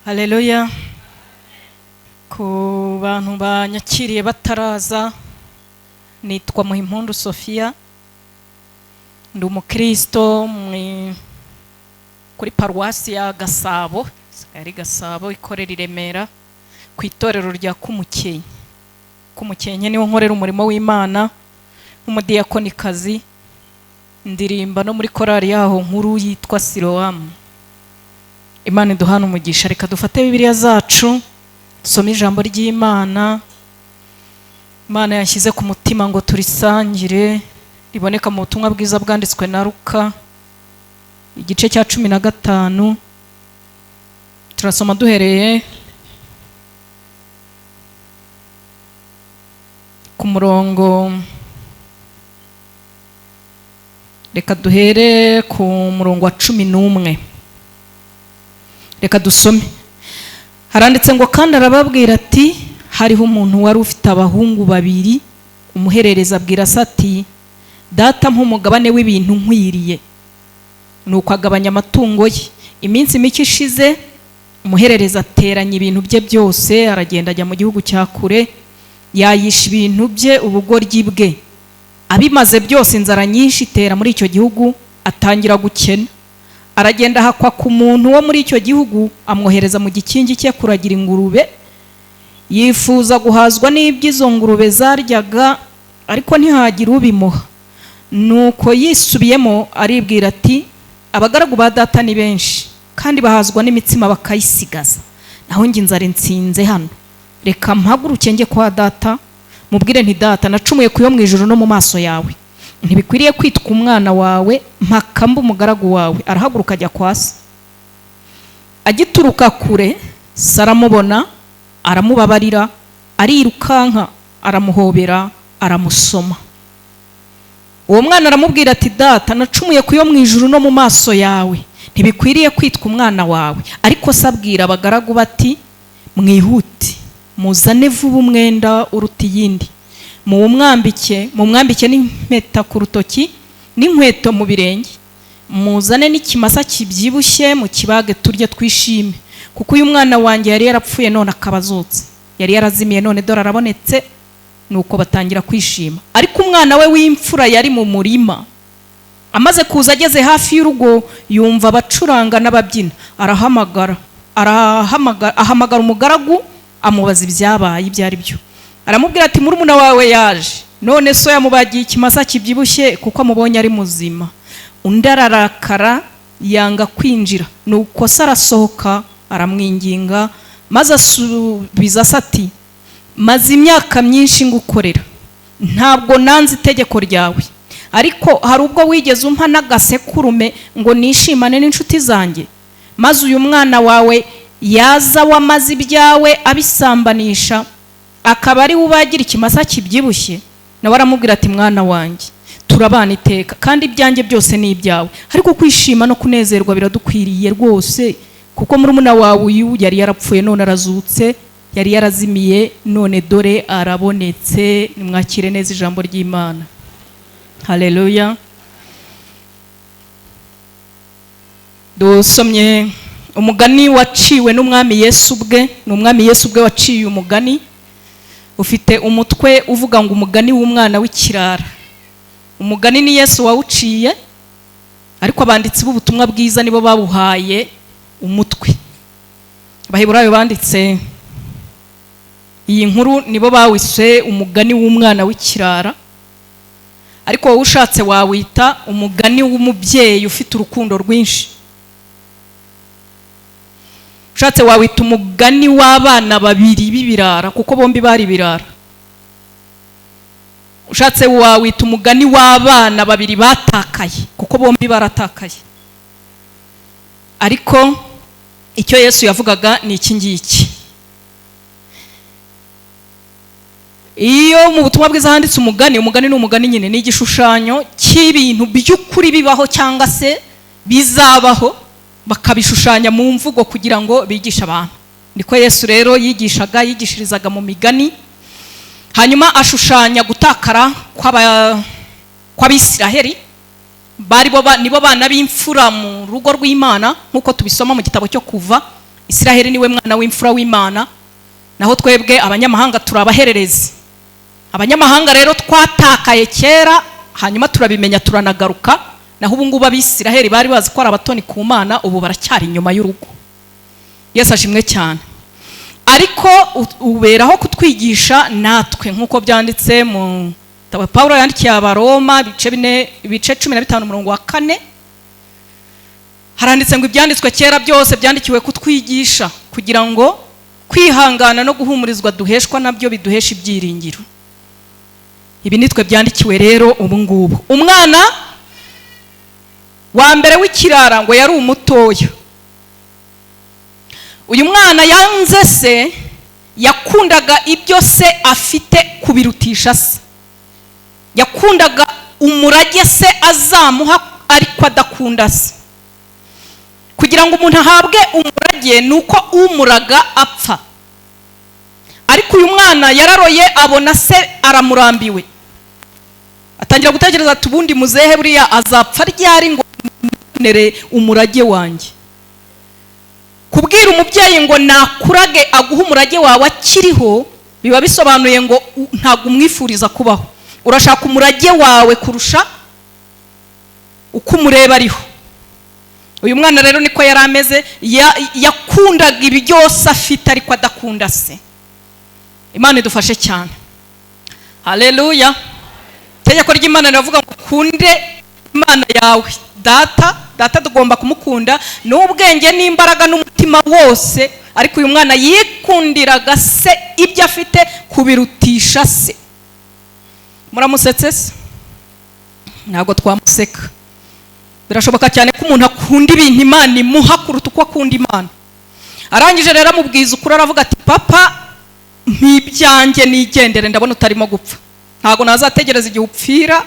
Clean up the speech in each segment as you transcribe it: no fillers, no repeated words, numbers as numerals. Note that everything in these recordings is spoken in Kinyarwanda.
Haleluya. Ku bantu banyakiriye bataraza, nitwa Muhimpundu Sophia, ndi umukristo kuri paruwasi ya Gasabo, ari Gasabo ikorera i Remera ku itorero rya Kumukenke. Kumukenke niho nkorera umurimo w'Imana nk'umudiyakonikazi, ndirimba no muri korali yaho nkuru yitwa Siloamu. Imana iduhana umugisha. Reka dufate Bibiliya zacu dusome ijambo ry'Imana Imana yashyize ku mutima ngo turisangire, riboneka mu butumwa bwiza bwanditswe na Luka igice cya 15. Turasoma duhereye ku murongo, reka duhere ku murongo wa 11. Reka dusome. Haranditse ngo kandi arababwira ati hariho umuntu wari ufite abahungu babiri, umuherereza abwira ati data nk'umugabane w'ibintu nkwiriye. Nuko agabanya amatungo ye. Iminsi mike ishize umuherereza ateranya ibintu bye byose, aragenda ajya mu gihugu cya kure, yayisha ibintu bye ubugoryi bwe. Abimaze byose inzara nyinshi itera muri icyo gihugu, atangira gukena. Aragenda hakwa ku muntu wo muri icyo gihugu, amwohereza mu gikingi cye kuragira ingurube. Yifuza guhazwa n'iby'izo ngurube zaryaga, ariko ntihagire ubimuha. Nuko yisubiyemo aribwira ati abagaragu ba data ni benshi, kandi bahazwa n'imitsima bakayisigaza, naho njye inzara insinze hano. Reka mpaguruke njye kwa data, mubwire nti data, nacumuye ku yo mu ijuru no mu maso yawe. Ntibikwiriye kwitwa umwana wawe, mpaka mba umugaragu wawe. Arahaguruka ajya kwa se. Agituruka kure, se aramubona, aramubabarira, arirukanka, aramuhobera, aramusoma. Uwo mwana aramubwira ati data, nacumuye ku yo mu ijuru no mu maso yawe. Ntibikwiriye kwitwa umwana wawe. Ariko se abwira abagaragu bati mwihute, muzane vuba umwenda uruta iyindi, mumwambike n'impeta ku rutoki n'inkweto mu birenge, muzane n'ikimasa kibyibushye mu kibage turye twishime, kuko uyu mwana wanjye yari yarapfuye none akaba azutse, yari yarazimiye none dore arabonetse. Nuko batangira kwishima. Ariko umwana we w'imfura yari mu murima. Amaze kuza ageze hafi y'urugo, yumva abacuranga n'ababyina. Ahamagara umugaragu, amubaza ibyabaye ibyo ari byo. Aramubwira ati murumuna wawe yaje, none so yamubagiye ikimasa kibyibushye kuko amubonye ari muzima. Undi ararakara, yanga kwinjira. Nuko se arasohoka aramwinginga, maze asubiza ati maze imyaka myinshi ngukorera, ntabwo nanze itegeko ryawe, ariko hari ubwo wigeze umpa n'agasekurume ngo nishimane n'inshuti zanjye. Maze uyu mwana wawe yaza wamaze ibyawe abisambanisha, akaba ari ubagira ikimasa kibyibushye. Nawe aramubwira ati mwana wanjye, turabana iteka, kandi ibyanjye byose ni ibyawe, ariko kwishima no kunezerwa biradukwiriye rwose, kuko murumuna wawe uyu yari yarapfuye none arazutse, yari yarazimiye none dore arabonetse. Nimwakire neza ijambo ry'Imana. Haleluya. Dusomye umugani waciwe n'umwami Yesu ubwe. Ni umwami Yesu ubwe waciye umugani, ufite umutwe uvuga ngo umugani w'umwana w'ikirara. Umugani ni Yesu wawuciye, ariko abanditsi b'ubutumwa bwiza nibo babuhaye umutwe. Abaheburayo banditse iyi nkuru nibo bawise umugani w'umwana w'ikirara, ariko wowe ushatse wawita umugani w'umubyeyi ufite urukundo rwinshi. Ushatse wawita umugani w'abana babiri b'ibirara, kuko bombi bari birara. Ushatse wawita umugani w'abana babiri batakaye, kuko bombi baratakaye. Ariko icyo Yesu yavugaga ni iki ngiki. Iyo mu butumwa bwiza handitse umugani ni umugani nyine, ni igishushanyo cy'ibintu by'ukuri bibaho cyangwa se bizabaho, bakabishushanya mu mvugo kugira ngo bigishe abantu. Niko Yesu rero yigishirizaga mu migani. Hanyuma ashushanya gutakara kw'Abisiraheli, nibo bana b'imfura mu rugo rw'Imana, nk'uko tubisoma mu gitabo cyo Kuva Isiraheli niwe mwana w'imfura w'Imana, naho twebwe abanyamahanga turabahererezi. Abanyamahanga rero twatakaye kera, hanyuma turabimenya turanagaruka, naho ubu ngubu abisiraheli bari bazi ko ari abatoni ku Mana, ubu baracyari inyuma y'urugo. Yesu ashimwe cyane. Ariko uberaho kutwigisha natwe nk'uko byanditse mu Paulo yandikiye Abaroma ibice 15:4, haranditse ngo ibyanditswe kera byose byandikiwe kutwigisha kugira ngo kwihangana no guhumurizwa duheshwa nabyo biduhesha ibyiringiro. Ibi nitwe byandikiwe rero ubu ngubu. Umwana wa mbere w'ikirara ngo yari umutoya. Uyu mwana yanze se, yakundaga ibyo se afite kubirutisha se. Yakundaga umurage se azamuha ariko adakunda se. Kugira ngo umuntu ahabwe umurage nuko umuraga apfa. Ariko uyu mwana yararoye abona se aramurambiwe. Atangira gutekereza ati ubundi muzehe buriya azapfa ryari ngo nere umurage wanjye. Kubwira umubyeyi ngo nakurage aguha umurage wawe akiriho biba bisobanuye ngo ntago umwifuriza kubaho. Urashaka umurage wawe kurusha uko umureba ariho. Uyu mwana rero niko yari ameze, yakundaga ibi byose afite ariko adakunda se. Imana idufashe cyane. Haleluya. Tegeko ry'Imana riravuga ngo kunde Imana yawe. Data tugomba kumukunda n'ubwenge n'imbaraga n'umutima wose, ariko uyu mwana yikundiraga se ibyo afite kubirutisha se. Muramusetse se? Ntabwo twamuseka. Birashoboka cyane ko umuntu akunda ibintu Imana imuha kuruta uko akunda Imana. Arangije rero amubwiza ukuri, aravuga ati papa mpibyanjye nigendere, ndabona utarimo gupfa. Ntabwo nazategereza igihe upfira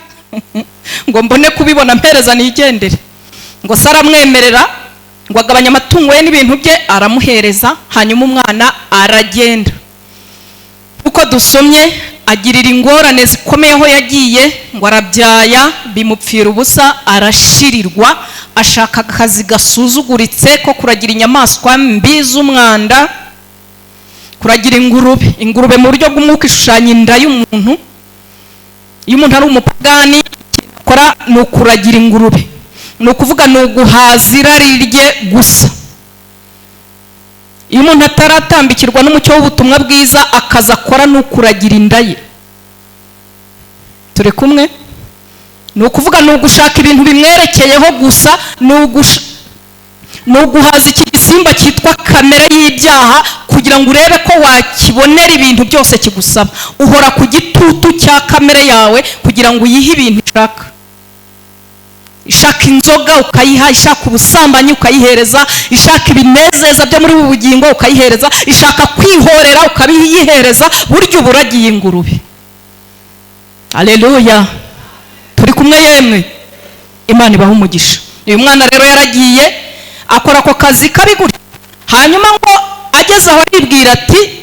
ngo mbone kubibona mpereza nigendere. Ngo Sara amwemerera, ngo agabanya amatungo ye n'ibintu bye aramuhereza, hanyuma umwana aragenda. Uko dusomye agirira ingorane zikomeye aho yagiye, ngo arabyaya bimupfira ubusa, arashirirwa, ashaka akazi gasuzuguritse ko kuragira inyamaswa mbi z'umwanda, kuragira ingurube mu buryo bw'umwuka ishushanya inda y'umuntu. Iyo umuntu ari umupagani akora ni ukuragira ingurube, ni ukuvuga ni uguhaza irari rye gusa. Iyo umuntu ataratambikirwa n'umucyo w'ubutumwa bwiza, akaza akora ni ukuragira inda ye. Turi kumwe? Ni ukuvuga ni ugushaka ibintu bimwerekeyeho gusa, ni uguhaza iki gisimba cyitwa kamere y'ibyaha kugira ngo urebe ko wakibonera ibintu byose kigusaba. Uhora ku gitutu cya kamere yawe kugira ngo uyihe ibintu ishaka. Ishaka inzoga ukayiha, ishaka ubusambanyi ukayihereza, ishaka ibinezeza byo muri ubu bugingo ukayihereza, ishaka kwihorera ukabiyihereza, buryo uburagiye ingurube. Haleluya. Turi kumwe yemwe? Imana ibaha umugisha. Uyu mwana rero yaragiye akora ko kazi kabiguri, hanyuma ngo ageze aho aribwira ati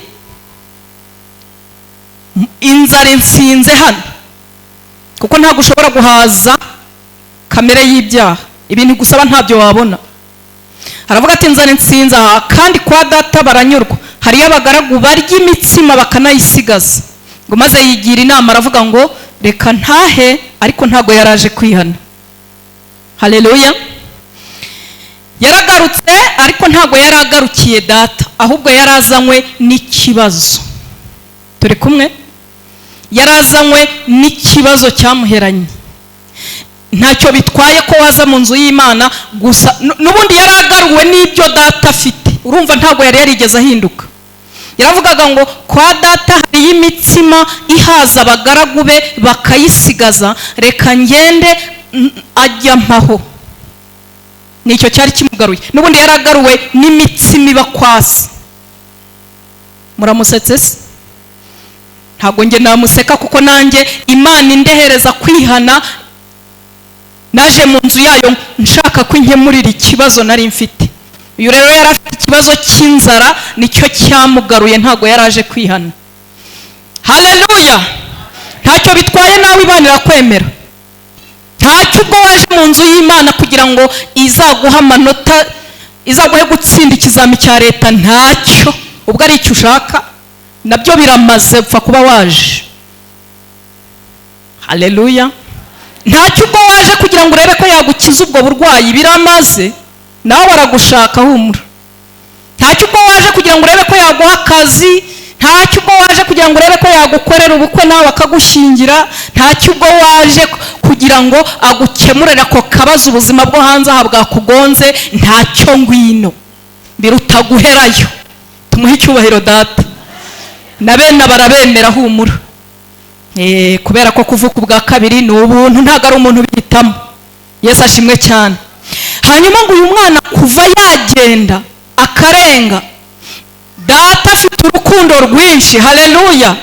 inzara insinze hano, kuko ntabwo ushobora guhaza kamere y'ibyaha, ibintu gusaba ntabyo wabona. Aravuga ati inzara insinze aha, kandi kwa data baranyurwa, hariyo abagaragu barya imitsima bakanayisigaza. Ngo maze yigira inama aravuga ngo reka ntahe, ariko ntago yaraje kwihana. Haleluya. Yaragarutse ariko ntago yaragarukiye data, ahubwo yarazanywe n'ikibazo. Turi kumwe? Yarazanywe n'ikibazo cyamuheranye. Ntacyo bitwaye ko waza mu nzu y'Imana gusa, n'ubundi yaragaruwe n'ibyo data afite. Urumva ntago yari yarigeze ahinduka. Yaravugaga ngo kwa data hari imitsima ihaza abagaragu be bakayisigaza, reka ngende ajya mpaho. Nicyo cyari kimugaruye. N'ubundi yaragaruwe n'imitsima iba kwasi. Muramusetse se? Ntago nge namuseka kuko nanjye Imana indehereza kwihana, naje mu nzu yayo nshaka kwinkemurira ikibazo nari mfite. Uyu rero yari afite ikibazo cy'inzara, nicyo cyamugaruye, ntago yaraje kwihana. Haleluya. Ntacyo bitwaye nawe Imana irakwemera. Ntacyo ubwo waje mu nzu y'Imana kugira ngo izaguha amanota izaguhe gutsinda ikizami cya leta ntacyo, ubwo ari icyo ushaka nabyo biramaze upfa kuba waje. Haleluya. Ntacyo ubwo waje kugira ngo urebe ko yagukiza ubwo burwayi, biramaze nawe aragushaka, humura. Ntacyo ubwo waje kugira ngo urebe ko yaguha akazi, ntacyo ubwo waje kugira ngo urebe ko yagukorera ubukwe nawe akagushyingira, ntacyo ubwo waje kugira ngo agukemurire ako kabazo ubuzima bwo hanze aha bwakugonze, ntacyo. Ngwino biruta guherayo. Tumuhe icyubahiro data, na bene barabemera, humura. Kubera ko kuvuka ubwa kabiri ni ubuntu, ntabwo ari umuntu bihitamo. Yesu ashimwe cyane. Hanyuma ngo uyu mwana kuva yagenda akarenga, data afite urukundo rwinshi. Haleluya.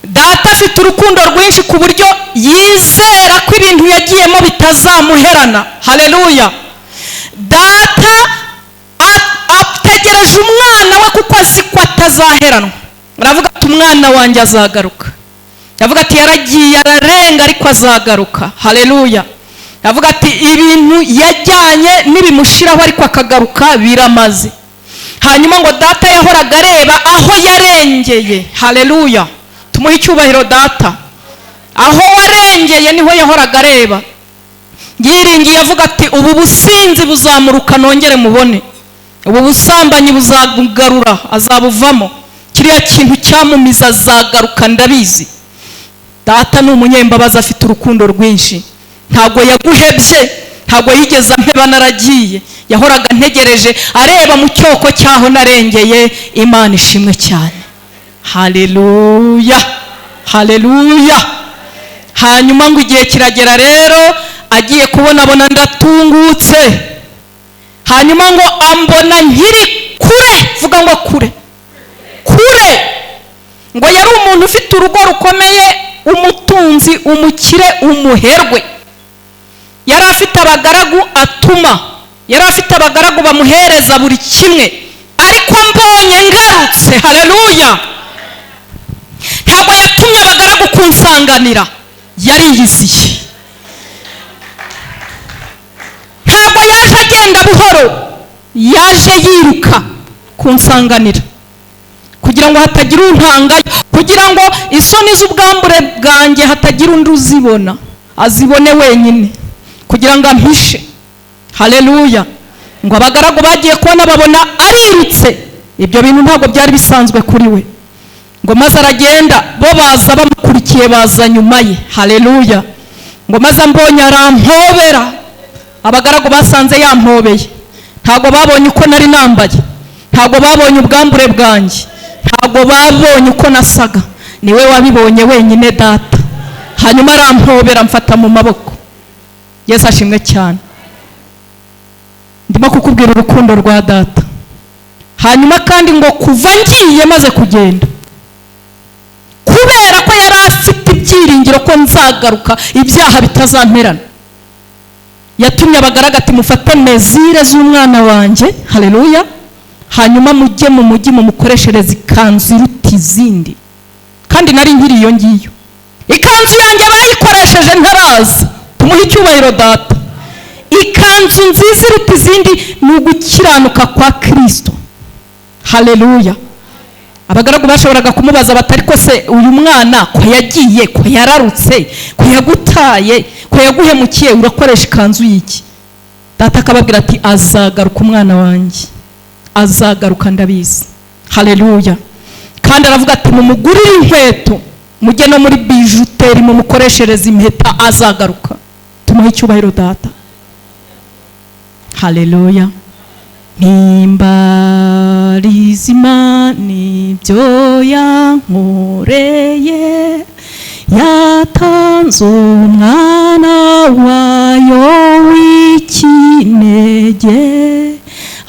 Data afite urukundo rwinshi ku buryo yizera ko ibintu yagiyemo bitazamuherana. Haleluya. Data ategereje umwana we kuko azi ko atazaheranwa. Aravuga ati umwana wanjye azagaruka. Yavuga ati yaragiye ararenga ariko azagaruka. Haleluya. Yavuga ati ibintu yajyanye nibimushiraho ariko akagaruka biramaze. Hanyuma ngo data yahoraga areba aho yarengeye. Haleluya. Tumuhe icyubahiro data. Aho warengeye niho yahoraga areba. Yiringiye avuga ati ubu businzi buzamuruka nongere mubone, ubu busambanyi buzagarura azabuvamo, kiriya kintu cyamumiza azagaruka ndabizi. Data ni umunyembabazi, afite urukundo rwinshi. Ntabwo yaguhebye, ntabwo yigeze ampeba naragiye, yahoraga ntegereje areba mu cyoko cyaho narengeye. Imana ishimwe cyane. Haleluya. Haleluya. Hanyuma ngo igihe kiragera rero, agiye kubona ndatungutse. Hanyuma ngo ambona nkiri kure, vuga ngo kure kure. Ngo yari umuntu ufite urugo rukomeye, umutunzi, umukire, umuherwe. Yari afite abagaragu atuma, yari afite abagaragu bamuhereza buri kimwe. Ariko mbonye ngarutse, haleluya, ntabwo yatumye abagaragu kunsanganira, yariyiziye. Ntabwo yaje agenda buhoro, yaje yiruka kunsanganira, kugira ngo hatagira untangayo, kugira ngo isoni z'ubwambure bwanjye hatagira undi uzibona, azibone wenyine, kugira ngo ampishe. Haleluya. Ngo abagaragu bagiye kubona babona arirutse. Ibyo bintu ntabwo byari bisanzwe kuri we. Ngo maze aragenda, bo baza bamukurikiye, baza nyuma ye. Haleluya. Ngo maze mbonye arampobera. Abagaragu basanze yampobeye. Ntabwo babonye uko nari nambaye, ntabwo babonye ubwambure bwanjye, ntabwo babonye uko nasaga. Niwe wabibonye wenyine data. Hanyuma arampobera, mfata mu maboko. Yesu ashimwe cyane. Ndimo kukubwira urukundo rwa data. Hanyuma kandi ngo kuva ngiye maze kugenda, kubera ko yari afite ibyiringiro ko nzagaruka ibyaha bitazamperana, yatumye abagaragu ati mufate mezire z'umwana wanjye. Haleluya. Hanyuma mujye mu mujyi mumukoreshereze ikanzu iruta izindi. Kandi nari nkiri iyo ngiyo, ikanzu yanjye bayikoresheje ntaraza. Tumuhe icyubahiro data. Ikanzu nziza iruta izindi ni ugukiranuka kwa Kristo. Haleluya. Abagaragu bashoboraga kumubaza batari ko se uyu mwana ko yagiye, ko yararutse, ko yagutaye, ko yaguhemukiye, urakoresha ikanzu y'iki? Data akababwira ati azagaruka umwana wanjye, azagaruka ndabizi. Haleluya. Kandi aravuga ati mumugurire inkweto, mujye no muri bijuteri mumukoreshereze impeta, azagaruka. Tumuhe icyubahiro data. Haleluya. Nimbarizima nibyo yankoreye, yatanze umwana wayo w'ikinege,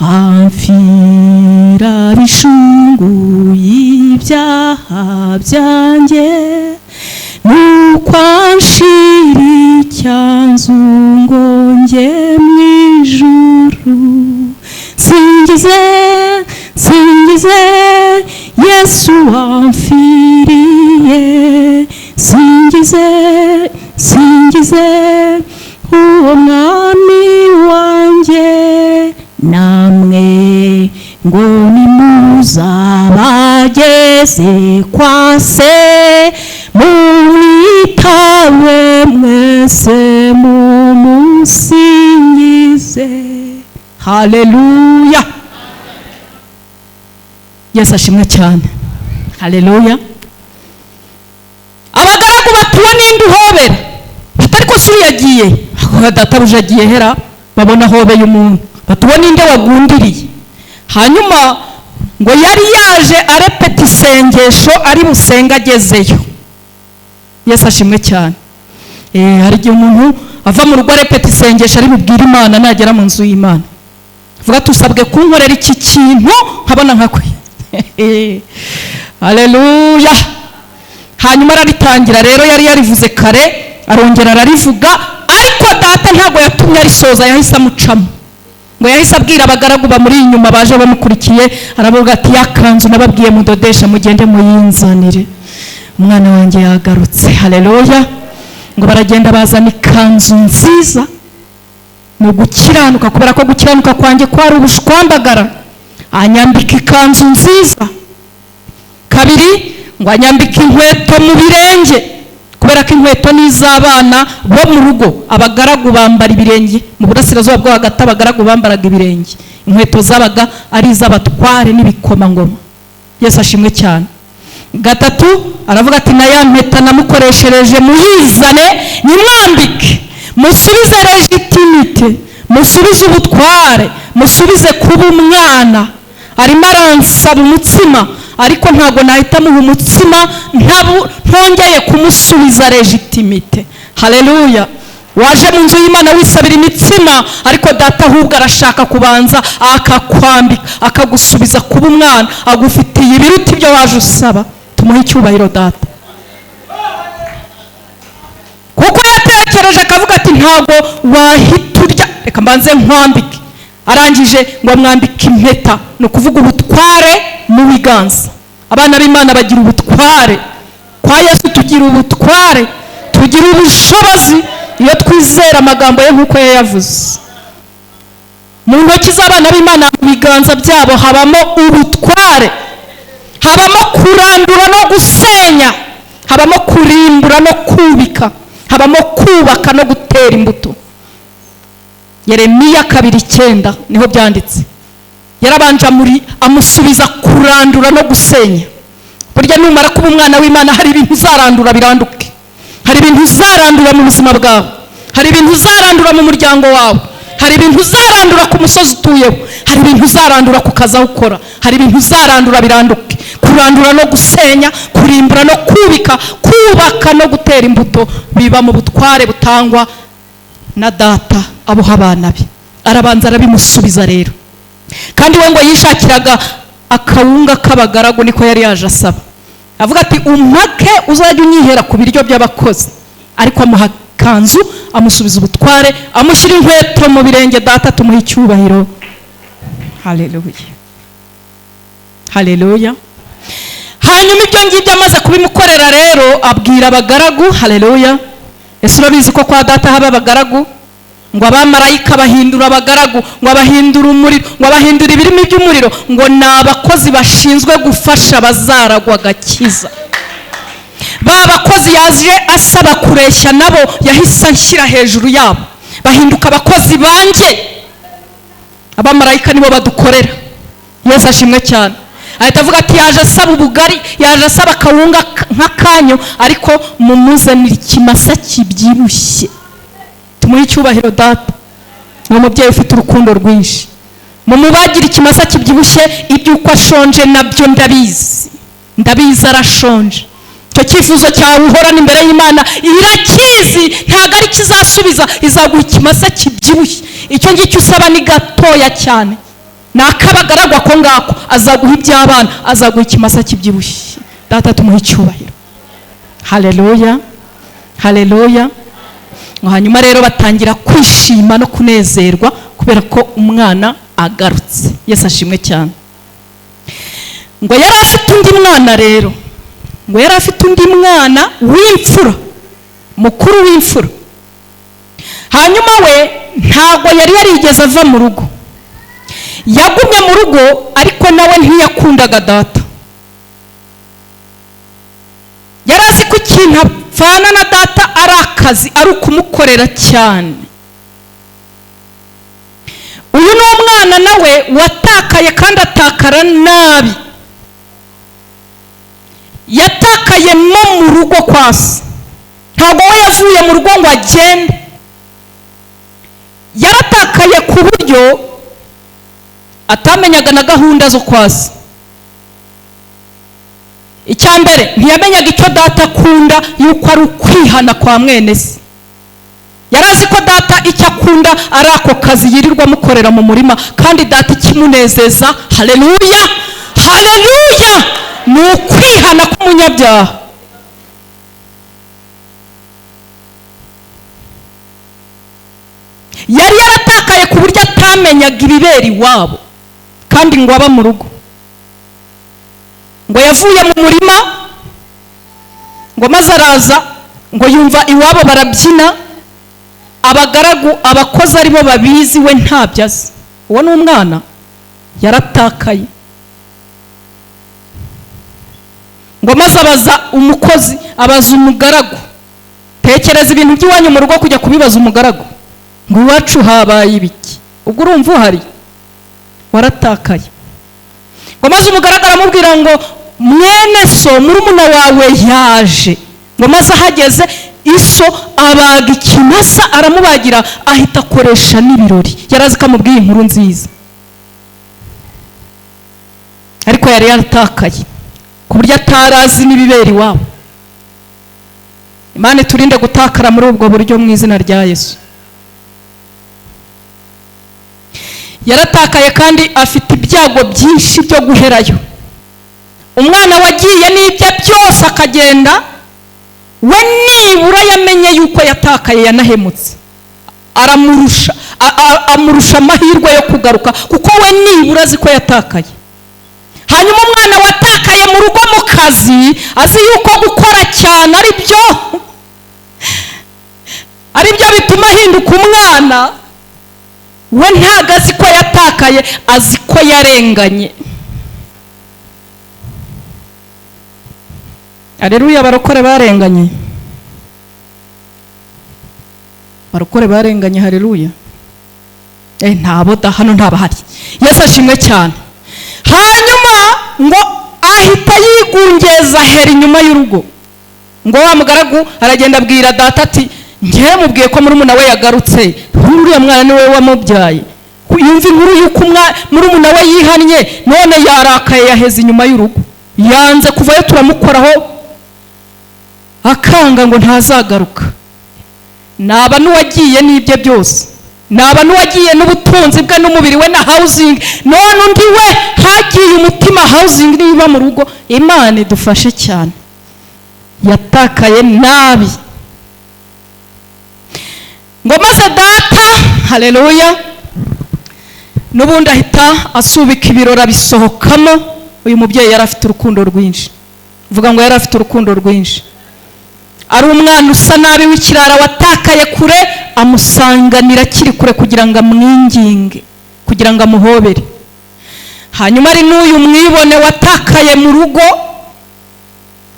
amfira bishunguye ibyaha byanjye, nuko anshira icyanzu ngo njye mu ijuru. Singize, singize Yesu wamfiriye, singize, singize uwo mwami wanjye namwe ngo nimuzabageze kwa se, mwitabe mwese mumusingize. Haleluya. Yesu ashimwe cyane. Haleluya. Abagaragu batuwe n'indi uhobera, batari ko suri yagiye, databuja agiye hera, babona hobeye umuntu, batuwe n'inde wagundiriye. Hanyuma ngo yari yaje arepeta isengesho ari busenga agezeyo. Yesu ashimwe cyane. Hari igihe umuntu ava mu rugo arepeta isengesho ari bubwire Imana nagera mu nzu y'Imana, vuga tusabwe kunkorera iki kintu nkabona nkakwe. Haleluya. Hanyuma araritangira rero, yari yarivuze kare, arongera ararivuga, ariko data ntago yatumye arisoza, yahise amucamo. Ngo yahise abwira abagaragu bamuri inyuma baje bamukurikiye, aravuga ati yakanzu nababwiye mudodesha mugende muyinzanire, umwana wanjye yagarutse. Haleluya. Ngo baragenda bazana ikanzu nziza, mu gukiranuka, kubera ko gukiranuka kwanjye kwari ubushwambagara, anyambika ikanzu nziza. Kabiri ngo anyambika inkweto mu birenge, kubera ko inkweto n'iz'abana bo mu rugo, abagaragu bambara ibirenge. Mu burasirazuba bwo hagati abagaragu bambaraga ibirenge, inkweto zabaga ari iz'abatware n'ibikomangoma. Yesu ashimwe cyane. Gatatu aravuga ati na ya mpeta namukoreshereje muyizane nimwambike, musubize legitimite, musubize ubutware, musubize kuba umwana. Arimo aransaba umutsima, ariko ntago nahita muha umutsima ntongeye kumusubiza legitimite. Haleluya. Waje mu nzu y'Imana wisabira imitsima, ariko data ahubwo arashaka kubanza akakwambika, akagusubiza kuba umwana, agufitiye ibiruta ibyo waje usaba. Tumuhe icyubahiro data, kuko yatekereje akavuga ati ntago wahita urya, reka mbanze nkwambike. Arangije ngo amwambike impeta, no kuvuga ubutware mu biganza. Abana b'Imana bagira ubutware, kwa Yesu tugira ubutware, tugira ubushobozi iyo twizera amagambo ye nk'uko yayavuze. Mu ntoki z'abana b'Imana, mu biganza byabo habamo ubutware, habamo kurandura no gusenya, habamo kurimbura no kubika, habamo kubaka no gutera imbuto. Yeremiya 2:9 niho byanditse. Yarabanje amusubiza kurandura no gusenya. Burya numara kuba umwana w'Imana hari ibintu uzarandura biranduke, hari ibintu uzarandura mu buzima bwawe, hari ibintu uzarandura mu muryango wawe, hari ibintu uzarandura ku musozi utuyeho, hari ibintu uzarandura ku kazi aho ukora, hari ibintu uzarandura biranduke. Kurandura no gusenya, kurimbura no kubika, kubaka no gutera imbuto biba mu butware butangwa na data abuha abana be. Arabanza arabimusubiza rero, kandi we ngo yishakiraga akawunga k'abagaragu, niko yari yaje asaba. Avuga ati umpake uzajya unyihera ku biryo by'abakozi, ariko amuha kanzu, amusubiza ubutware, amushyira inkweto mu birenge. Data tumuha icyubahiro. Haleluya. Haleluya. Hanyuma ibyo ngibyo amaze kubimukorera rero, abwira abagaragu. Haleluya. Ese urabizi ko kwa data haba abagaragu? Ngo abamarayika bahindura abagaragu, ngo abahindura umuriro, ngo abahindura ibirimi by'umuriro, ngo ni abakozi bashinzwe gufasha abazaragwa agakiza. Ba bakozi yaje asaba kureshya nabo yahise anshyira hejuru yabo, bahinduka abakozi banjye. Abamarayika nibo badukorera. Yesu ashimwe cyane. Ahita avuga ati yaje asaba ubugari, yaje asaba akawunga nk'akanyo, ariko mumuzanira ikimasa kibyibushye. Tumuhe icyubahiro data. Ni umubyeyi ufite urukundo rwinshi. Mumubagira ikimasa kibyibushye, ibyuko ashonje nabyo ndabizi arashonje. Icyo cyifuzo cyawe uhorana imbere y'Imana irakizi, ntago ari kizasubiza, izaguha ikimasa kibyibushye. Icyo ngicyo usaba ni gatoya cyane, nakabagaragwa ko ngako, azaguha iby'abana, azaguha ikimasa kibyibushye. Data tumuhe icyubahiro. Haleluya. Haleluya. Hanyuma rero batangira kwishima no kunezerwa kubera ko umwana agarutse. Yesu ashimwe cyane. Ngo yari afite undi mwana rero, ngo yari afite undi mwana w'imfura, mukuru w'imfura. Hanyuma we ntago yari yarigeze ava mu rugo, yagumye mu rugo, ariko nawe ntiyakundaga data. Yari azi ko ikintu apfana na data ari akazi, ari ukumukorera cyane. Uyu ni umwana nawe watakaye, kandi atakara nabi. Yatakaye mu rugo kwa se. Ntabwo we yavuye mu rugo ngo agende. Yaratakaye ku buryo atamenyaga na gahunda zo kwa se. Icyambere, ntiyamenyaga icyo data akunda, yuko ari ukwihana kwa mwene se. Yari azi ko data icyo akunda ari ako kazi yirirwa amukorera mu murima, kandi data ikimunezeza, haleluya, haleluya, ni ukwihana k'umunyabyaha. Yari yaratakaye ku buryo atamenyaga ibibera iwabo, kandi ngo aba mu rugo. Ngo yavuye mu murima, ngo maze araza, ngo yumva iwabo barabyina, abagaragu, abakozi aribo babizi, we ntabyo azi. Uwo ni umwana yaratakaye. Ngo maze abaza umukozi, abaza umugaragu, tekereza ibintu by'iwanyu mu rugo kujya kubibaza umugaragu, ngo iwacu habaye ibiki? Ubwo urumva uhari, waratakaye. Ngo maze umugaragu aramubwira ngo mwene so, murumuna wawe yaje. Ngo maze ahageze, iso abaga ikimasa aramubagira, ahita akoresha n'ibirori. Yarazi ko amubwiye inkuru nziza, ariko yari yaratakaye ku buryo atarazi n'ibibera iwabo. Imana iturinde gutakara muri ubwo buryo mu izina rya Yesu. Yaratakaye kandi afite ibyago byinshi byo guherayo. Umwana wagiye n'ibyo byose akagenda, we nibura yamenye yuko yatakaye, yanahemutse, amurusha amahirwe yo kugaruka, kuko we nibura azi ko yatakaye. Hanyuma umwana watakaye mu rugo mu kazi, azi yuko gukora cyane ari byo bituma ahinduka umwana, we ntabwo azi ko yatakaye, azi ko yarenganye. Haleluya, barokore barenganye. Barokore barenganye, haleluya. Ntabo da hano ntabahari. Yesu ashimwe cyane. Hanyuma ngo ahita yigungeza hera inyuma y'urugo. Ngo wa mugaragu aragenda abwira data ati, njye mubwiye ko murumuna we yagarutse, uriya mwana ni we wamubyaye. Yumva inkuru yuko murumuna we yihannye, none yarakaye, yaheze inyuma y'urugo, yanze kuvayo, turamukoraho akanga ngo ntazagaruka. Naba n'uwagiye n'ibye byose, naba n'uwagiye n'ubutunzi bwe n'umubiri we na housing, none undi we hagiye umutima, housing niba mu rugo. Imana idufashe cyane. Yatakaye nabi. Ngo maze data, haleluya, n'ubundi ahita asubika ibirori abisohokamo. Uyu mubyeyi yari afite urukundo rwinshi. Vuga ngo yari afite urukundo rwinshi. Ari umwana usa nabi w'ikirara watakaye kure, amusanganira akiri kure kugira ngo amwinginge, kugira ngo amuhobere. Hanyuma ari n'uyu mwibone watakaye mu rugo,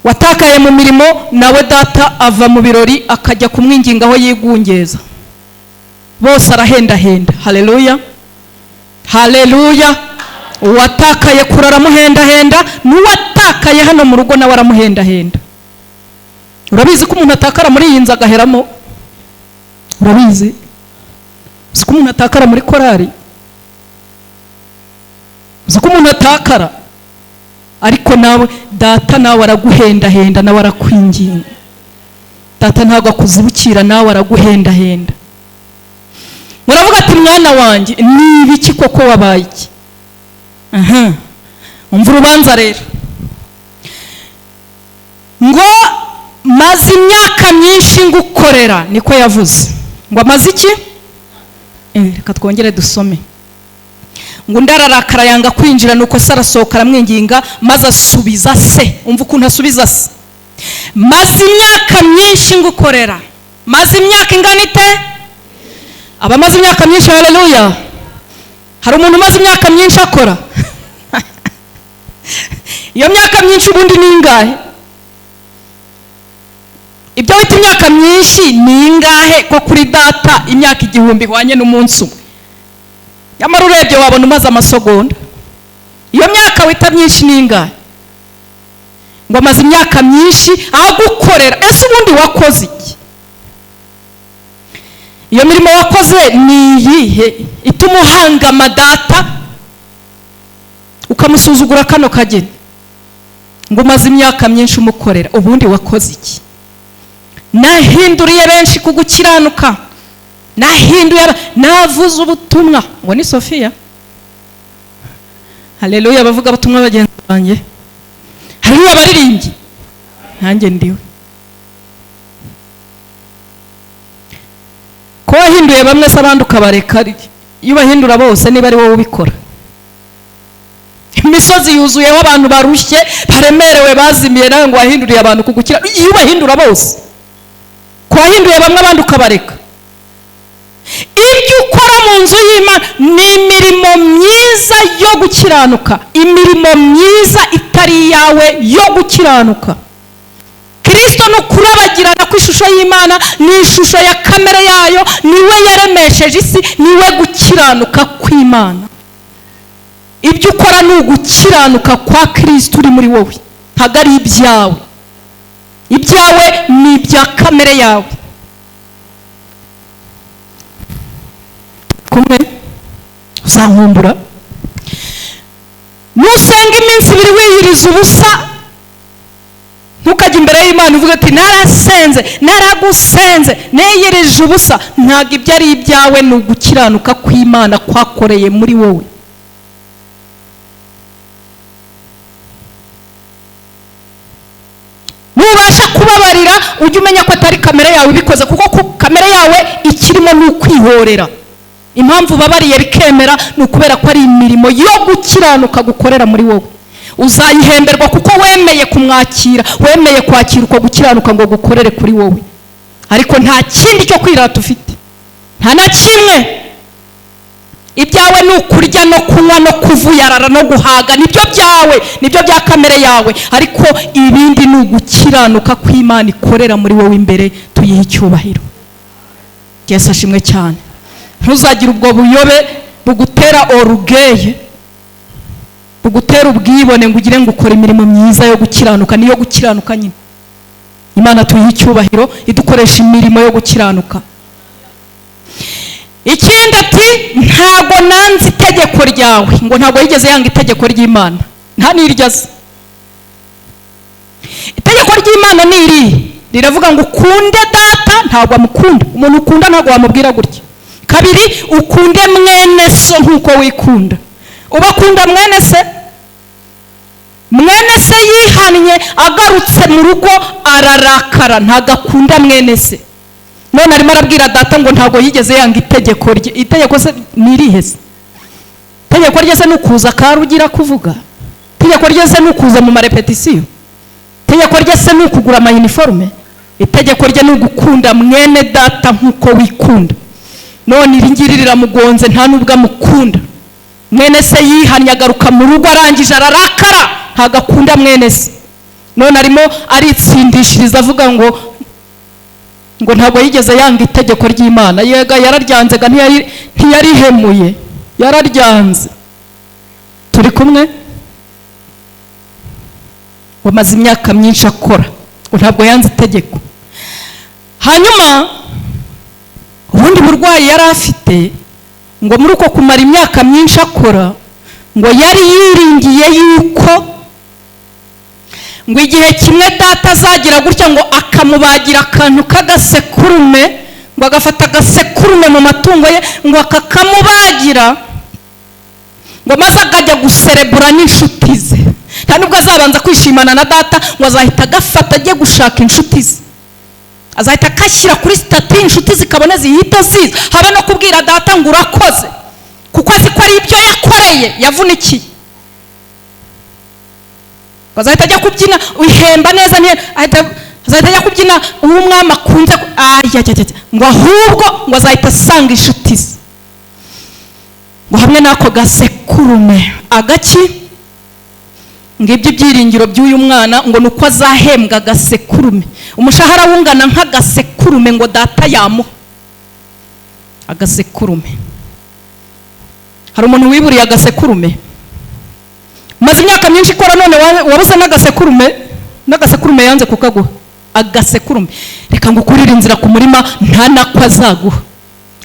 watakaye mu mirimo, nawe data ava mu birori akajya kumwinginga aho yigungeza. Bose arahendahenda. Haleluya, haleluya. Uwatakaye kure aramuhendahenda, n'uwatakaye hano mu rugo nawe aramuhendahenda. Urabizi ko umuntu atakara muri iyi nzu agaheramo? Urabizi? Uzi ko umuntu atakara muri korari? Uzi ko umuntu atakara? Ariko nawe data nawe araguhendahenda, nawe arakwinginga. Data ntabwo akuzibukira, nawe araguhendahenda. Muravuga ati, mwana wanjye ni ibiki koko wabaye iki? Umva urubanza rero. Ngo maze imyaka myinshi ngukorera, niko yavuze. Ngo amaze iki? Reka twongere dusome. Ngo ndararakara yanga kwinjira, nuko se arasohoka aramwinginga, maze asubiza se. Umva ukuntu asubiza se. Maze imyaka myinshi ngukorera. Maze imyaka ingana ite? Abamaze imyaka myinshi, haleluya. hari umuntu umaze imyaka myinshi akora iyo myaka myinshi ubundi ni ingahe? Ibyo wita imyaka myinshi ni ingahe ko kuri data imyaka 1000 ihwanye n'umunsi umwe? Nyamara urebye wabona umaze amasegonda. Iyo myaka wita myinshi ni ingahe? Ngo amaze imyaka myinshi agukorera. Ese ubundi wakoze iki? Iyo mirimo wakoze ni iyihe ituma uhangama data ukamusuzugura kano kageni? Ngo umaze imyaka myinshi umukorera, ubundi wakoze iki? Nahinduriye benshi kugukiranuka, nahinduye, navuze ubutumwa. Ngo ni Sofia. Haleluya, bavuga ubutumwa bagenzi banjye. Haleluya, baririmbyi. Nanjye ndiwe. Ko wahinduye bamwe se abandi ukabareka, iyo bahindura bose niba ari wowe ubikora. Imisozi yuzuyeho abantu barushye, baremerewe, bazimiye, nawe ngo wahinduriye abantu kugukira. Iyo bahindura bose, ko wahinduye bamwe abandi ukabareka. Ibyo ukora mu nzu y'Imana ni imirimo myiza yo gukiranuka, imirimo myiza itari yawe yo gukiranuka. Kristo no kurabagirana ku ishusho y'Imana, ni ishusho ya kamere yayo, niwe yaremesheje isi, niwe gukiranuka kw'Imana. Ibyo ukora ni ugukiranuka kwa Kristo uri muri wowe, ntabwo ari ibyawe. Ibyawe ni ibya kamere yawe. Kumwe uzankumbura nusenga iminsi 2 wiyiriza ubusa, ntukajya imbere y'Imana uvuga ati narasenze, naragusenze, neyirije ubusa. Ntabwo ibyo ari ibyawe, ni ugukiranuka kw'Imana kwakoreye muri wowe. Nubasha kubabarira, ujye umenya ko atari kamere yawe bikoze, kuko kamere yawe ikirimo ni ukwihorera. Impamvu ubabariye bikemera ni ukubera ko ari imirimo yo gukiranuka gukorera muri wowe. Uzayihemberwa kuko wemeye kumwakira, wemeye kwakira uko gukiranuka ngo gukorere kuri wowe. Ariko nta kindi cyo kwirata ufite, nta na kimwe. Ibyawe ni ukurya no kunywa no kuvuyarara no guhaga, nibyo byawe, nibyo bya kamere yawe. Ariko ibindi ni ugukiranuka kw'Imana ikorera muri wowe imbere. Tuyihe icyubahiro. Yesu ashimwe cyane. Ntuzagira ubwo buyobe bugutera orugeye, bugutera ubwibone ngo ugire ngo ukora imirimo myiza yo gukiranuka. Niyo gukiranuka nyine. Imana tuyihe icyubahiro, idukoresha imirimo yo gukiranuka. Ikindi ati ntago nanze itegeko ryawe. Ngo ntago yigeze yanga itegeko ry'Imana, nta niryaze. Itegeko ry'Imana ni iri, riravuga ngo ukunde data, ntago amukunda. Umuntu ukunda ntago wamubwira gutya. Kabiri, ukunde mwene so nkuko wikunda. Ubakunda mwene se? Mwene se yihannye agarutse mu rugo ararakara, ntago akunda mwene se. None arimo arabwira data ngo ntago yigeze yanga itegeko rye. Itegeko se nirihe se? Itegeko rye se nukuza karugira kuvuga? Itegeko rye se nukuza mu marepetisiyo? Itegeko rye se nukugura ama uniforme? Itegeko rye nugukunda mwene data nkuko wikunda. None iringiri riramugonze, nta nubwo amukunda. Mwene se yihannye agaruka mu rugo arangije ararakara, ntago akunda mwene se. None arimo aritsindishiriza avuga ngo ntabwo yigeze yanga itegeko ry'Imana. Yega yararyanze, ntiyarihemuye, yararyanze. Turi kumwe? Wamaze imyaka myinshi akora, ntabwo yanze itegeko. Hanyuma ubundi burwayi yari afite, ngo muri uko kumara imyaka myinshi akora, ngo yari yiringiye yuko ngo igihe kimwe data azagira gutya ngo akamubagira akantu k'agasekurume, ngo agafata agasekurume mu matungo ye, ngo akakamubagira, ngo maze akajya guserebura n'inshuti ze. Nta nubwo azabanza kwishimana na data, ngo azahita agafata ajye gushaka inshuti ze, azahita akashyira kuri stati, inshuti zikabone zihita ziza. Habe no kubwira data ngo urakoze, kuko azi ko ari ibyo yakoreye yavunikiye. Bazahita ajya kubyina, uhemba neza, azahita ajya kubyina uwo umwami akunze, ngo ahubwo ngo azahita asanga inshuti ze. ngo hamwe n'ako gasekurume agaki, ngibyo ibyiringiro by'uyu mwana ngo nuko azahembwa agasekurume, umushahara wungana nk'agasekurume ngo data yamuha agasekurume. Hari umuntu wiburiye agasekurume, maze imyaka myinshi ikora none wabuze n'agasekurume yanze kukaguha agasekurume. Reka ngukurire inzira ku murima nta nako azaguha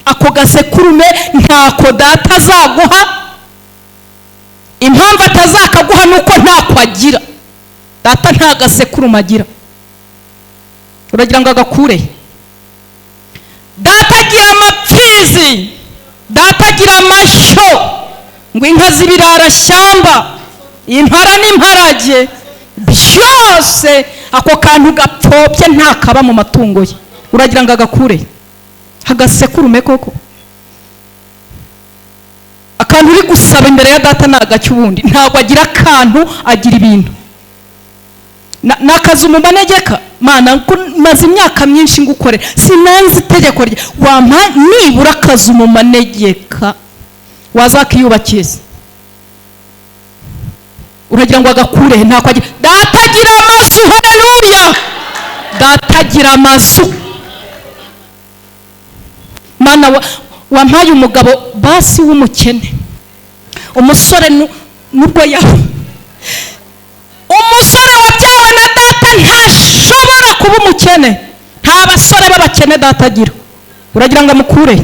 ako gasekurume, ntako data azaguha. Impamvu atazakaguha nuko ntako agira. Data nta gasekurume agira. Uragira ngo agakure? Data agira amapfizi, data agira amashyo, ngo inka z'ibirara shyamba, impara n'imparage, byose ako kantu gapfobye ntakaba mu matungo ye. Uragira ngo agakure? Agasekurume koko? Akantu uri gusaba imbere ya data nagacyo, ubundi ntabwo agira akantu, agira ibintu. Nakaza umumanegeka, Mana maze imyaka myinshi ngukorera, sinanze itegeko rye, wampa nibura akaza umumanegeka wazakiyubakiza. Uragira ngo agakure? Ntako agira. Data agira amazu, haleluya, data agira amazu. Mana wampaye umugabo basi w'umukene, umusore nubwo yawe, umusore wabyawe na data ntashobora kuba umukene. Nta basore b'abakene data agira. Uragira ngo amukure?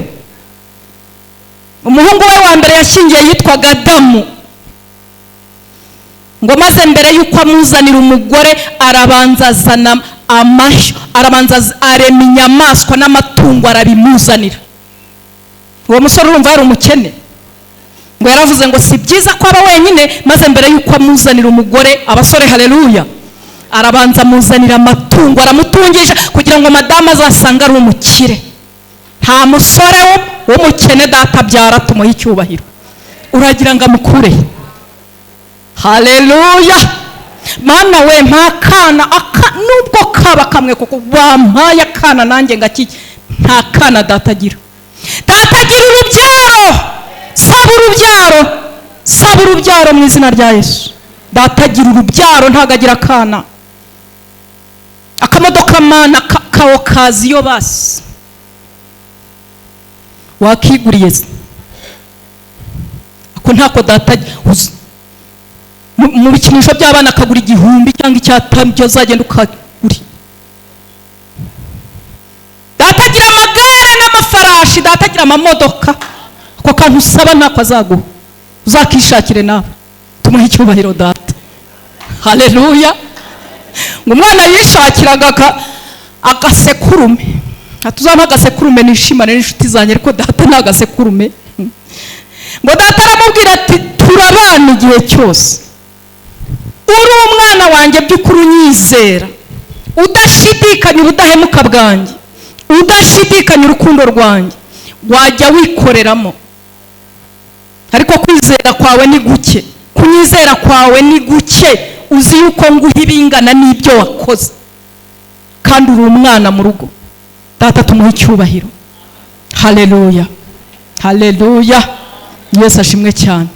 Umuhungu we wa mbere yashingiye yitwaga Adamu, ngo maze mbere yuko amuzanira umugore arabanza azana amashyo, arabanza arema inyamaswa n'amatungo arabimuzanira. Uwo musore urumva yari umukene? Ngo yaravuze ngo si byiza ko aba wenyine, maze mbere yuko amuzanira umugore, abasore haleluya, arabanza amuzanira amatungo aramutungisha kugira ngo madamu azasanga ari umukire. Nta musore w'umukene data abyara tumuha icyubahiro. Uragira ngo amukure? Haleluya. Mana we mpakana nubwo kaba kamwe kuko wampaye akana nanjye ngakiki. Nta kana data agira. Data agira urubyaro. Saba urubyaro mu izina rya Yesu. Data agira urubyaro, ntago agira akana. Akamodoka Mana kawo kaziyo basi wakiguriye ako ntako data mu bikinisho by'abana akagura 1000 cyangwa 500 byo zagenda ukaguri. Data agira amagare n'amafarashi, data agira amamodoka. Ako kantu usaba ntako azaguha, uzakishakire nawe. Tumuhe icyubahiro data. Haleluya. Ngo umwana yishakiraga agasekurume, atuzampa agasekurume nishimane n'inshuti zanjye, ariko data nta gasekurume. Ngo data aramubwira ati turabana igihe cyose, uri umwana wanjye by'ukuri unyizera, udashidikanya ubudahemuka bwanjye, udashidikanya urukundo rwanjye, wajya wikoreramo. Ariko kwizera kwawe ni guke, kunyizera kwawe ni guke, uzi yuko nguha ibingana n'ibyo wakoze, kandi uri umwana mu rugo. Data tumuhe icyubahiro. Haleluya, haleluya. Yesu ashimwe cyane.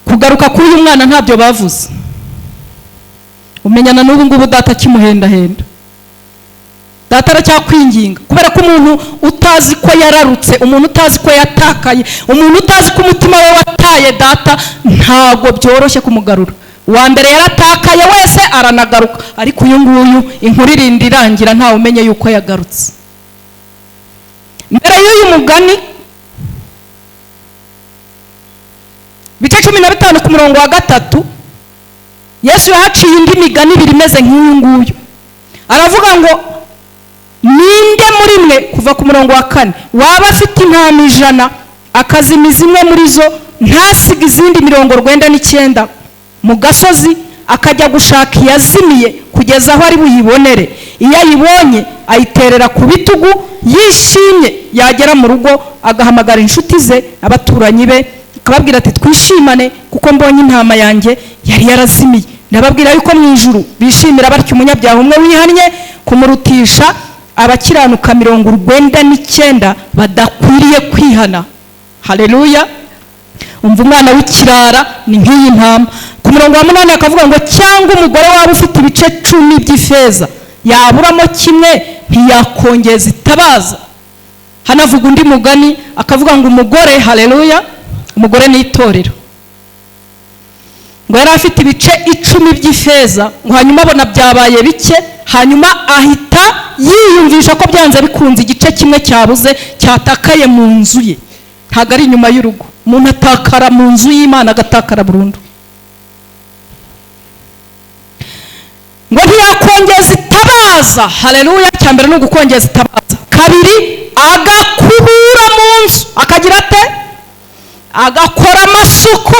Kugaruka kuri uyu mwana ntabyo bavuze. Umenyana n'ubu ngubu data kimuhendahenda. Data aracyakwinginga kubera ko umuntu utazi ko yararutse, umuntu utazi ko yatakaye, umuntu utazi ko umutima we wataye, data ntago byoroshye kumugarura. Uwa mbere yaratakaye wese aranagaruka, ariko uyu nguyu inkuru irindi irangira ntawe umenye yuko yagarutse. Mbere y'uyu mugani bice 15 ku murongo wa 3 Yesu yahaciye indi migani ibiri imeze nk'uyu nguyu. Aravuga ngo ninde muri mwe, kuva ku murongo wa 4, waba afite intama 100 akazimiza imwe muri zo, ntasiga izindi 99 mu gasozi, akajya gushaka iyazimiye kugeza aho ari buyibonere. Iyo ayibonye ayiterera ku bitugu yishimye, yagera mu rugo agahamagara inshuti ze abaturanyi be, akababwira ati twishimane kuko mbonye intama yanjye yari yarazimiye. Nababwira yuko mu ijuru bishimira batyo umunyabyaha umwe wihannye kumurutisha abakiranuka 99 badakwiriye kwihana. Haleluya. Umva umwana w'ikirara ni nk'iyi ntama. Ku murongo wa 8 akavuga ngo cyangwa umugore waba ufite ibice 10 by'ifeza yaburamo kimwe ntiyakongeza itabaza. Hanavuga undi mugani akavuga ngo umugore, haleluya, umugore ni itorero, ngo yari afite ibice 10 by'ifeza, ngo hanyuma abona byabaye bike, hanyuma ahita yiyumvisha ko byanze bikunze igice kimwe cyabuze cyatakaye mu nzu ye. Ntago ari inyuma y'urugo, umuntu atakara mu nzu y'Imana agatakara burundu. Ngo ntiyakongeza itabaza, haleluya. Cyambere no gukongeza itabaza. Kabiri, agakubura mu nzu, akagira ate? Agakora amasuko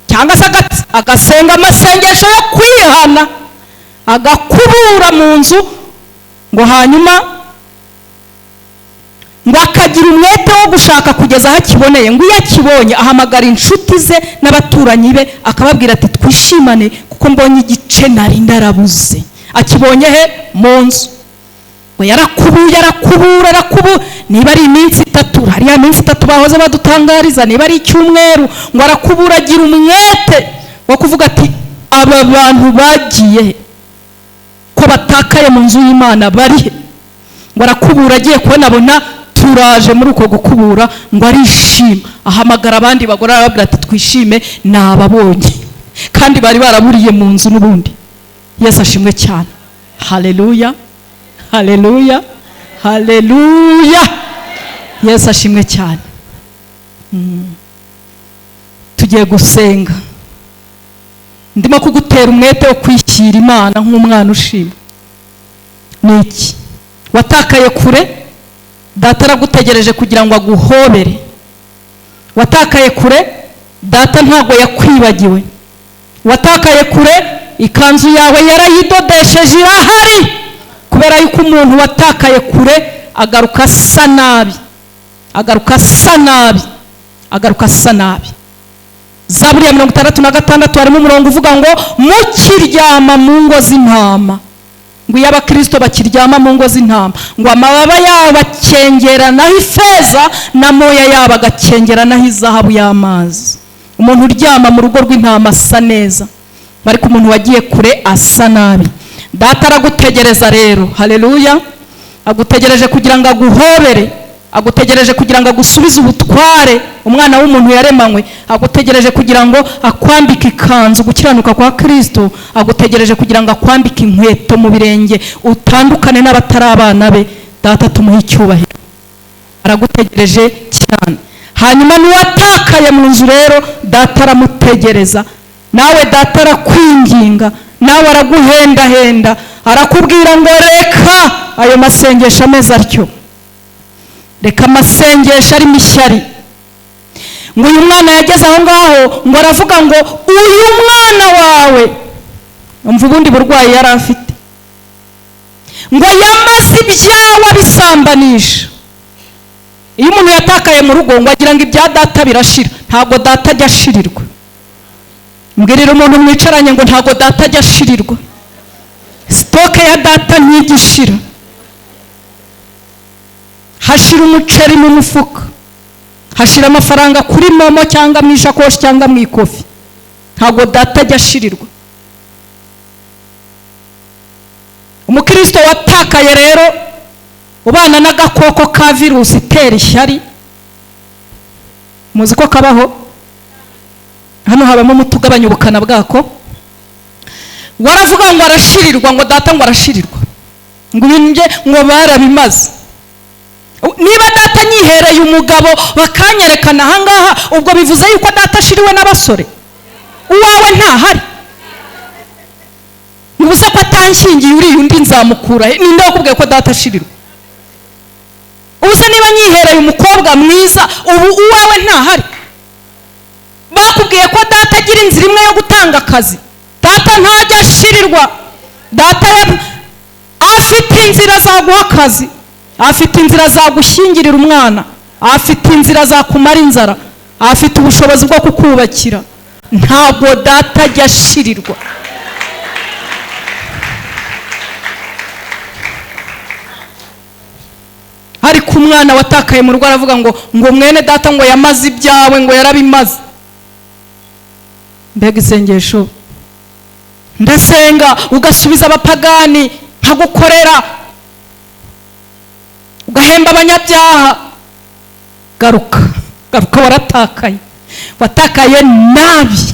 cyangwa se agasenga amasengesho yo kwihana, agakubura mu nzu, ngo hanyuma ngo akagira umwete wo gushaka kugeza aho akiboneye. Ngo iyo akibonye ahamagara inshuti ze n'abaturanyi be akababwira ati twishimane kuko mbonye igice nari ndarabuze. Akibonye he? Mu nzu. Ngo yarakubuye arakubura, niba ari iminsi 3, hariya minsi 3 bahoze badutangariza, niba ari icyumweru, ngo arakubura agira umwete wo kuvuga ati aba bantu bagiye ko batakaye mu nzu y'Imana bari he? Ngo arakubura agiye kubona abona turaje muri uko gukubura, ngo arishima ahamagara abandi bagore arababwira ati twishime nababonye, kandi bari baraburiye mu nzu n'ubundi. Yesu ashimwe cyane. Haleluya, haleluya, haleluya. Yesu ashimwe cyane. Tugiye gusenga. Ndimo kugutera umwete wo kwishyira Imana nk'umwana ushima. Niki? Watakaye kure, data aragutegereje kugira ngo aguhobere. Watakaye kure, data ntago yakwibagiwe. Watakaye kure, ikanzu yawe yarayidodesheje irahari. Kubera yuko umuntu watakaye kure agaruka asa nabi, agaruka asa nabi, agaruka asa nabi. Zaburi ya 66 harimo umurongo uvuga ngo mukiryama mu ngo z'intama. Ngo iyo abakristo bakiryama mu ngo z'intama, ngo amababa yabo akengeranaho ifeza n'amoya yabo agakengeranaho izahabu y'amazi. Umuntu uryama mu rugo rw'intama asa neza, ariko umuntu wagiye kure asa nabi. Data aragutegereza rero, haleluya. Agutegereje kugira ngo aguhobere, agutegereje kugira ngo agusubize ubutware umwana w'umuntu yaremanywe, agutegereje kugira ngo akwambike ikanzu gukiranuka kwa Kristo, agutegereje kugira ngo akwambike inkweto mu birenge utandukane n'abatari abana be. Data tumuhe icyubahiro, aragutegereje cyane. Hanyuma n'uwatakaye mu nzu rero data aramutegereza. Nawe data arakwinginga, nawe araguhendahenda, arakubwira ngo reka ayo masengesho ameze atyo, reka amasengesho ari mishyari. Ngo uyu mwana yageze aho ngaho, ngo aravuga ngo uyu mwana wawe, umva ubundi burwayi yari afite, ngo yamaze ibyawe bisambanisha. Iyo umuntu yatakaye mu rugo ngo agira ngo ibya data birashira. Ntabwo data ajya ashirirwa. Mbwirira umuntu mwicaranye ngo ntabwo data ajya ashirirwa. Stoke ya data ntigishira. Hashira umuceri mu mufuka, hashira amafaranga kuri momo cyangwa mu ishakoshi cyangwa mu ikofi. Ntabwo data ajya ashirirwa. Umukristo watakaye rero ubana n'agakoko ka virusi itera ishyari. Muzi ko kabaho? Hano habamo umutugabanya ubukana bwako. Waravuga ngo arashirirwa, ngo data ngo arashirirwa, ngo ibinje ngo barabimaze. Niba data nyihereye umugabo bakanyerekana ahangaha, ubwo bivuze yuko data ashiriwe n'abasore. Uwawe ntahari. Ngubuze ko atanshingiye uri undi nzamukura. Ninde wakubwiye ko data ashirirwa? Ubuse niba nyihereye umukobwa mwiza, ubu uwawe ntahari. Bakubwiye ko data agira inzira imwe yo gutanga akazi. Data ntajya ashirirwa. Data afite inzira zaguha akazi, afite inzira zagushyingirira umwana, afite inzira zakumara inzara, afite ubushobozi bwo kukubakira. Ntabwo data ajya ashirirwa. ariko umwana watakaye mu rugo aravuga ngo mwene data ngo yamaze ibyawe, ngo yarabimaze. Mbega isengesho! Ndasenga ugasubiza abapagani, nkagukorera ugahemba abanyabyaha. Garuka watakaye nabi,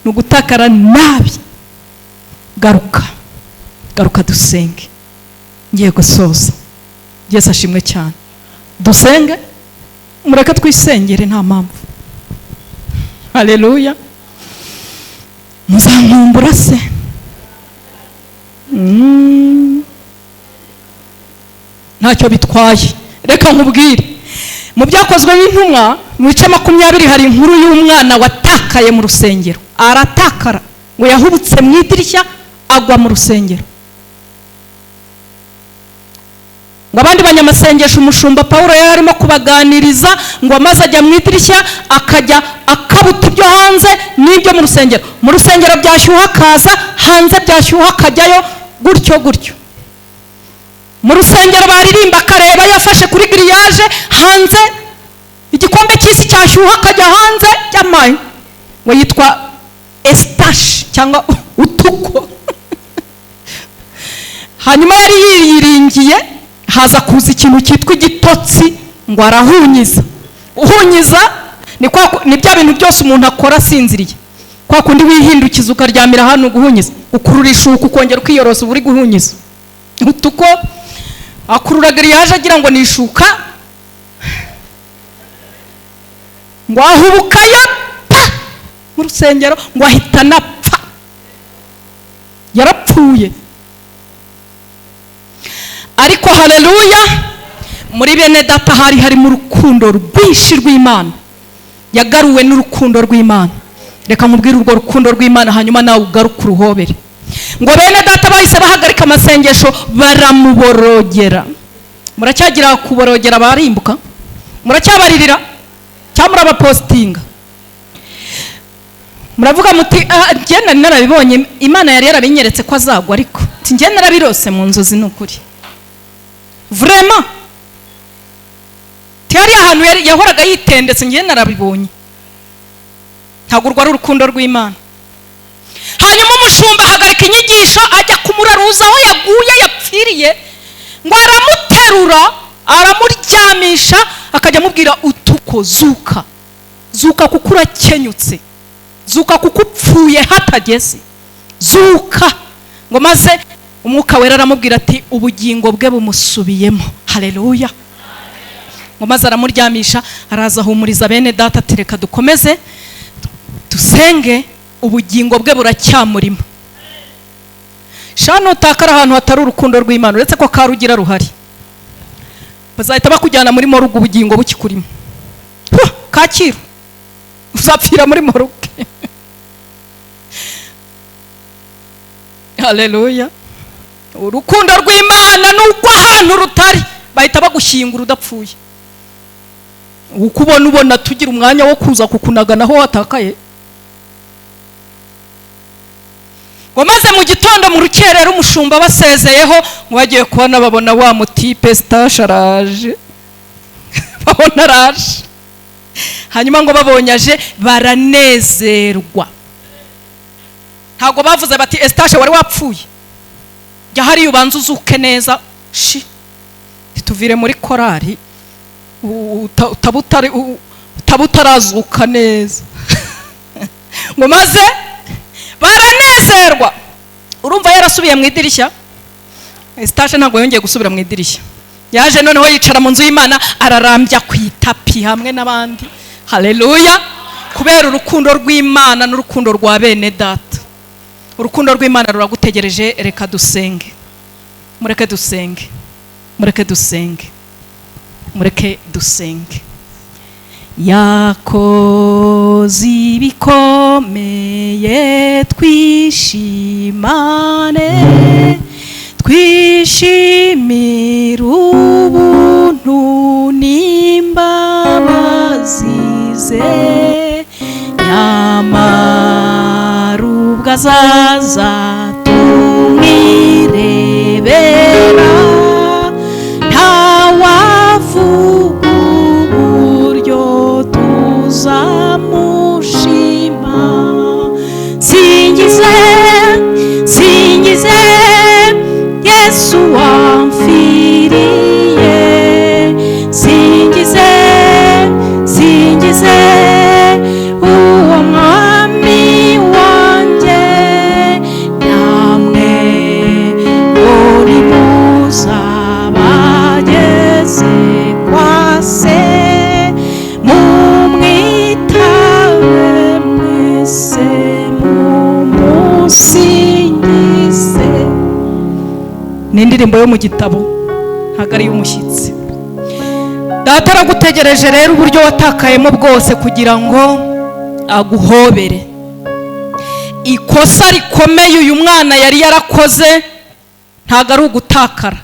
nugutakara nabi. Garuka dusenge. Ngiye gusoza. Yesu ashimwe cyane. Dusenge, mureke twisengere nta mpamvu. Haleluya. Muzankumbura se? Ntacyo bitwaye. Reka nkubwire, mu byakozwe n'intumwa mu bice 20 hari inkuru y'umwana watakaye mu rusengero. Aratakara ngo yahubutse mu idirishya agwa mu rusengero. Ngo abandi banyamasengesho umushumba Paulo yari arimo kubaganiriza, ngo amaze ajya mu idirishya akajya akabuta ibyo hanze n'ibyo mu rusengero. Mu rusengero byashyuha akaza, hanze byashyuha akajyayo, gutyo. Mu rusengero baririmba akareba yafashe kuri giriyaje, hanze igikombe cy'isi cyashyuha akajya hanze cyamaye. Ngo yitwa Estache cyangwa utuko. Hanyuma yari yiringiye, haza kuza ikintu cyitwa igitotsi, ngo arahunyiza. Uhunyiza ni bya bintu byose umuntu akora asinziriye. Kwa kundi wihindukiza ukaryamira hano guhunyiza, ukururisha ukongera ukiyorosa uri guhunyiza. Utuko akurura giriyaje agira ngo nishuka, ngo ahubukayo mu rusengero, ngo ahita napfa. Yarapfuye. Ariko haleluya, muri bene data hari mu rukundo rwinshi rw'Imana. Yagaruwe n'urukundo rw'Imana. Reka nkubwire urwo rukundo rw'Imana, hanyuma nawe ugaruka uruhobere. Ngo bene data bahise bahagarika amasengesho, baramuborogera. Muracyagira kuborogera barimbuka? Muracyabaririra cyangwa murabapostinga? Muravuga muti njye nari narabibonye, Imana yari yarabinyeretse ko azagwa, ariko njye narabirose mu nzozi n'ukuri. Vraiment tiyari ahantu yahoraga yitendetse, njye narabibonye. Ntabwo urwo ari urukundo rw'Imana. Hanyuma umushumba ahagarika inyigisho, ajya kumuraruza aho yaguye yapfiriye, ngo aramuterura aramuryamisha, akajya amubwira utuko zuka kuko urakenyutse, zuka kuko upfuye hatageze, zuka. Ngo maze umwuka wera aramubwira ati ubugingo bwe bumusubiyemo. Haleluya. Ngo maze aramuryamisha, araza ahumuriza bene data ati reka dukomeze dusenge, ubugingo bwe buracyamurimo. Shano utakara ahantu hatari urukundo rw'Imana, uretse ko karugira ruhari, bazahita bakujyana muri moruge ubugingo bukikurimo. Kacyiru uzapfira muri moruge. Haleluya. Urukundo rw'Imana nuko ahantu rutari bahita bagushyingura udapfuye. Ukubona tugira umwanya wo kuza kukunagana aho watakaye. Ngo maze mu gitondo mu rukerera umushumba basezeyeho, ngo bagiye kubona babona wa mutipe Estache araje. Babona araje. Hanyuma ngo babonye aje baranezerwa. Ntago bavuze bati Estache wari wapfuye, jya hari ubanza uzuke neza, tuvire muri korari utabutarazuka neza. Ngo maze baranezerwa. Urumva yarasubiye mu idirishya? Estache ntago yongeye gusubira mu idirishya. Yaje noneho yicara mu nzu y'Imana, ararambya ku itapi hamwe n'abandi. Haleluya. Kubera urukundo rw'Imana n'urukundo rwa bene data. Urukundo rw'Imana ruragutegereje. Reka dusenge. Mureke dusenge. Yakoze ibikomeye, twishimane, twishimire ubuntu n'imbabazi ze. Nyamara ubwo azaza tumwirebera, ntawapfa indirimbo yo mu gitabo ntabwo ari iy'umushyitsi. Data aragutegereje rero uburyo watakayemo bwose kugira ngo aguhobere. Ikosa rikomeye uyu mwana yari yarakoze ntabwo ari ugutakara.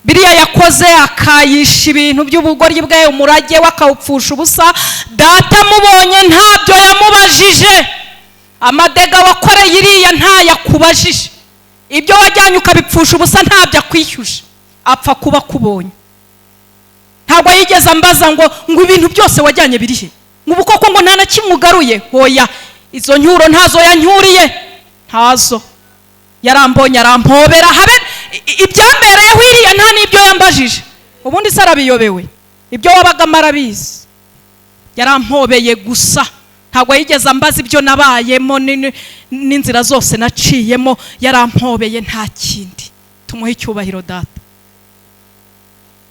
Biriya yakoze akayisha ibintu by'ubugoryi bwe, umurage we akawupfusha ubusa. Data amubonye ntabyo yamubajije. Amadega wakoreye iriya ntayakubajije. Ibyo wajyanye ukabipfusha ubusa ntabyo akwishyuje, apfa kuba kubonye. Ntabwo yigeze ambaza ngo ibintu byose wajyanye birihe, ngo koko ngo nta na kimwe ugaruye. Hoya, izo nyuro ntazo yanyuriye, ntazo. Yarambonye arampobera, habe ibyambereyeho iriya nta n'ibyo yambajije. Ubundi se arabiyobewe, ibyo wabaga marabizi. Yarampobeye gusa, ntabwo yigeze ambaza ibyo nabayemo n'inzira zose naciyemo. Yarampobeye nta kindi. Tumuhe icyubahiro Data.